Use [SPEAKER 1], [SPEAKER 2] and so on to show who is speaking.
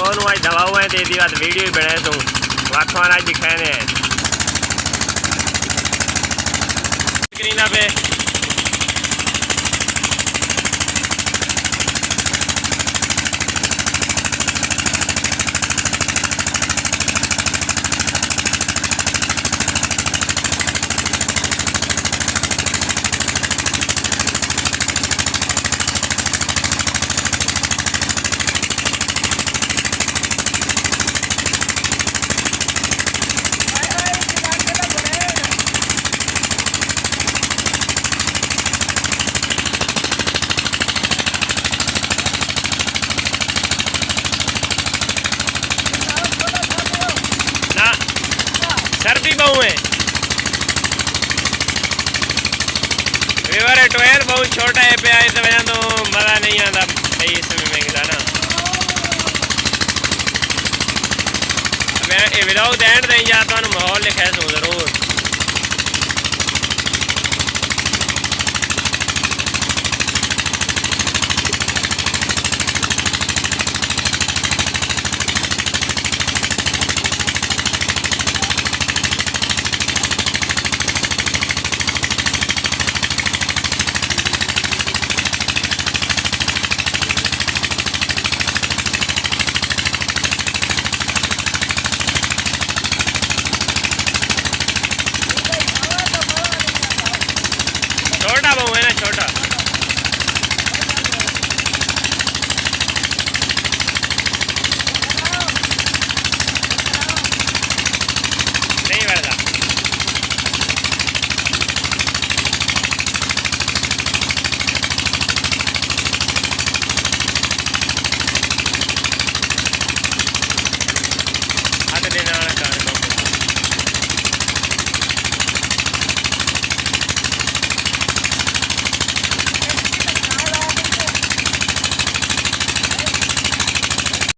[SPEAKER 1] ओनू अज दवा हुए तो इसकी बात वीडियो भी बनाए तू वाखवान अज दिखाने हैं स्क्रीन पे सर्दी बहु है रिवर ट्वेल बहुत छोटा है पे इस वजह तो मज़ा नहीं आता भाई इसमें महंगा ना मैं विदाउट एंड नहीं जाता माहौल लिखा है